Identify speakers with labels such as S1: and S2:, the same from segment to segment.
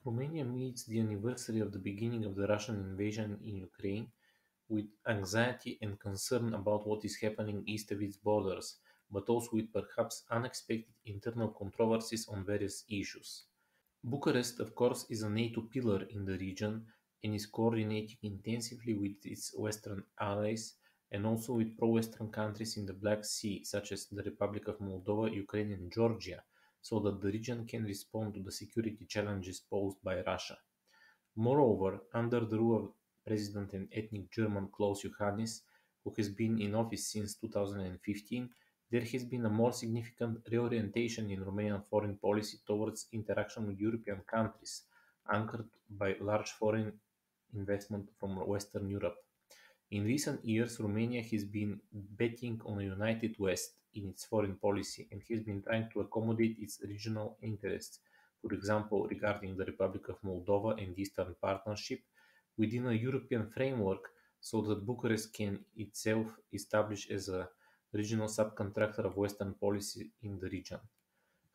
S1: Romania meets the anniversary of the beginning of the Russian invasion in Ukraine with anxiety and concern about what is happening east of its borders, but also with perhaps unexpected internal controversies on various issues. Bucharest, of course, is a NATO pillar in the region and is coordinating intensively with its Western allies and also with pro-Western countries in the Black Sea, such as the Republic of Moldova, Ukraine, and Georgia, so that the region can respond to the security challenges posed by Russia. Moreover, under the rule of President and ethnic German Klaus Iohannis, who has been in office since 2015, there has been a more significant reorientation in Romanian foreign policy towards interaction with European countries, anchored by large foreign investment from Western Europe. In recent years, Romania has been betting on a united West in its foreign policy and has been trying to accommodate its regional interests, for example, regarding the Republic of Moldova and Eastern Partnership, within a European framework so that Bucharest can itself establish as a regional subcontractor of Western policy in the region.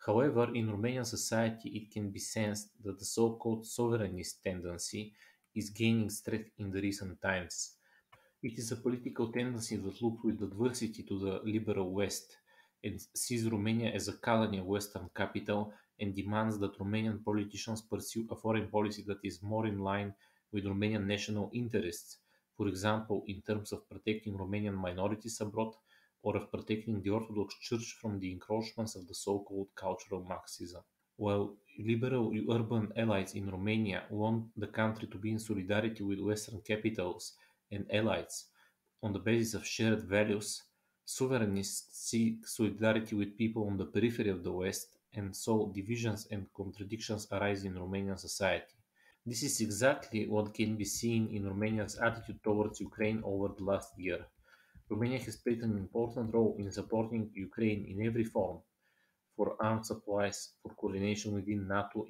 S1: However, in Romanian society, it can be sensed that the so-called sovereignist tendency is gaining strength in the recent times. It is a political tendency that looks with adversity to the liberal West and sees Romania as a colony of Western capital and demands that Romanian politicians pursue a foreign policy that is more in line with Romanian national interests, for example, in terms of protecting Romanian minorities abroad or of protecting the Orthodox Church from the encroachments of the so-called cultural Marxism. While liberal urban elites in Romania want the country to be in solidarity with Western capitals and allies on the basis of shared values, sovereignists seek solidarity with people on the periphery of the West, and so divisions and contradictions arise in Romanian society. This is exactly what can be seen in Romania's attitude towards Ukraine over the last year. Romania has played an important role in supporting Ukraine in every form, for arms supplies, for coordination within NATO,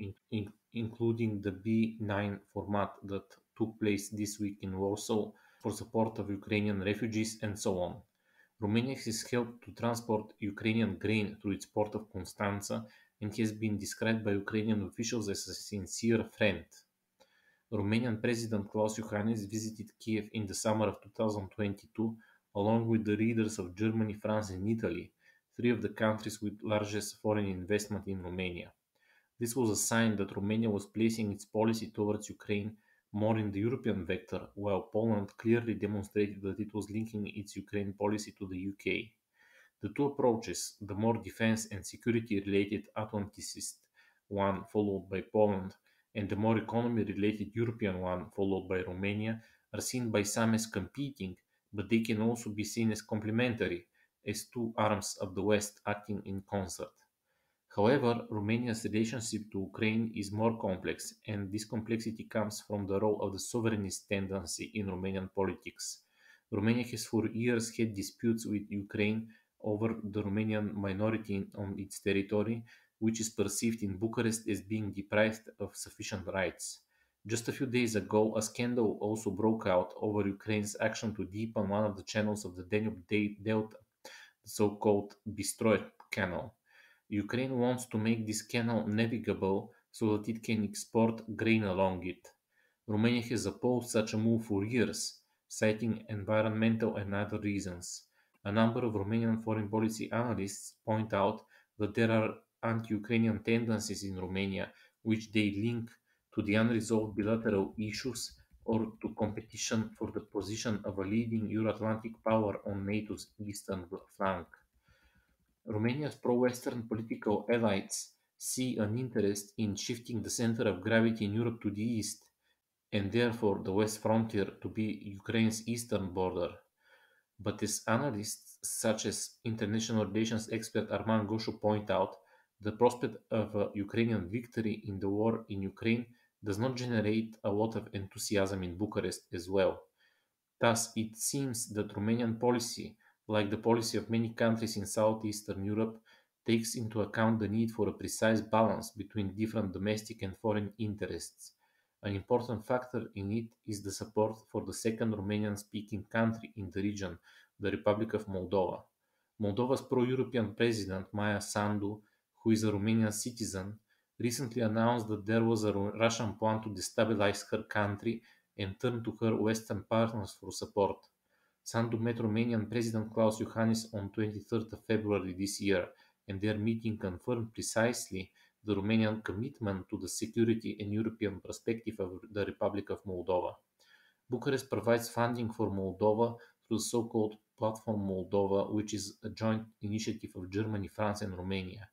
S1: including the B9 format that took place this week in Warsaw, for support of Ukrainian refugees, and so on. Romania has helped to transport Ukrainian grain through its port of Constanța and has been described by Ukrainian officials as a sincere friend. Romanian President Klaus Iohannis visited Kiev in the summer of 2022 along with the leaders of Germany, France, and Italy, three of the countries with largest foreign investment in Romania. This was a sign that Romania was placing its policy towards Ukraine more in the European vector, while Poland clearly demonstrated that it was linking its Ukraine policy to the UK. The two approaches, the more defense and security related Atlanticist one followed by Poland, and the more economy related European one followed by Romania, are seen by some as competing, but they can also be seen as complementary, as two arms of the West acting in concert. However, Romania's relationship to Ukraine is more complex, and this complexity comes from the role of the sovereignist tendency in Romanian politics. Romania has for years had disputes with Ukraine over the Romanian minority on its territory, which is perceived in Bucharest as being deprived of sufficient rights. Just a few days ago, a scandal also broke out over Ukraine's action to deepen one of the channels of the Danube Delta, the so-called Bistroy Canal. Ukraine wants to make this canal navigable so that it can export grain along it. Romania has opposed such a move for years, citing environmental and other reasons. A number of Romanian foreign policy analysts point out that there are anti-Ukrainian tendencies in Romania which they link to the unresolved bilateral issues or to competition for the position of a leading Euro-Atlantic power on NATO's eastern flank. Romania's pro-Western political elites see an interest in shifting the center of gravity in Europe to the east, and therefore the west frontier to be Ukraine's eastern border. But as analysts such as international relations expert Armand Goshu point out, the prospect of a Ukrainian victory in the war in Ukraine does not generate a lot of enthusiasm in Bucharest as well. Thus, it seems that Romanian policy, like the policy of many countries in southeastern Europe, takes into account the need for a precise balance between different domestic and foreign interests. An important factor in it is the support for the second Romanian-speaking country in the region, the Republic of Moldova. Moldova's pro-European president, Maia Sandu, who is a Romanian citizen, recently announced that there was a Russian plan to destabilize her country and turn to her Western partners for support. Sandu met Romanian President Klaus Iohannis on 23rd of February this year, and their meeting confirmed precisely the Romanian commitment to the security and European perspective of the Republic of Moldova. Bucharest provides funding for Moldova through the so-called Platform Moldova, which is a joint initiative of Germany, France, and Romania.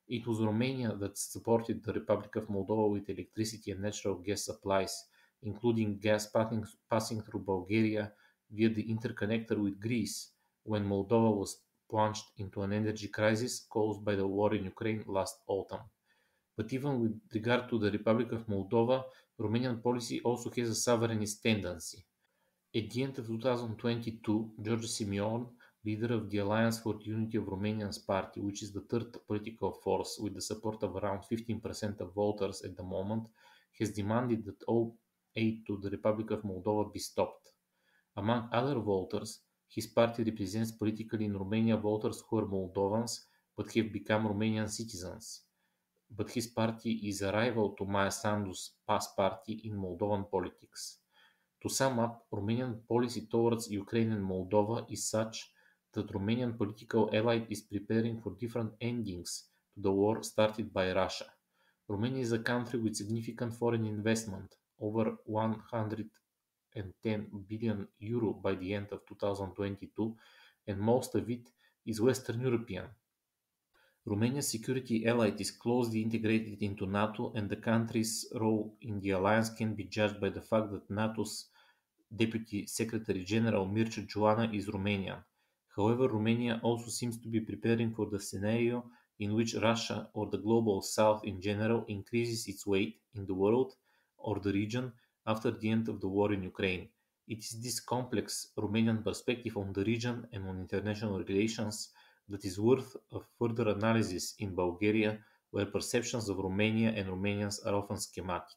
S1: It was Romania that supported the Republic of Moldova with electricity and natural gas supplies, including gas passing through Bulgaria via the interconnector with Greece, when Moldova was plunged into an energy crisis caused by the war in Ukraine last autumn. But even with regard to the Republic of Moldova, Romanian policy also has a sovereignist tendency. At the end of 2022, George Simeon, leader of the Alliance for the Unity of Romanians party, which is the third political force with the support of around 15% of voters at the moment, has demanded that all aid to the Republic of Moldova be stopped. Among other voters, his party represents politically in Romania voters who are Moldovans but have become Romanian citizens. But his party is a rival to Maia Sandu's PAS party in Moldovan politics. To sum up, Romanian policy towards Ukraine and Moldova is such that Romanian political elite is preparing for different endings to the war started by Russia. Romania is a country with significant foreign investment, over 110 billion euro by the end of 2022, and most of it is Western European. Romania's security elite is closely integrated into NATO, and the country's role in the alliance can be judged by the fact that NATO's Deputy Secretary General Mircea Joana is Romanian. However, Romania also seems to be preparing for the scenario in which Russia or the global south in general increases its weight in the world or the region after the end of the war in Ukraine. It is this complex Romanian perspective on the region and on international relations that is worth of further analysis in Bulgaria, where perceptions of Romania and Romanians are often schematic.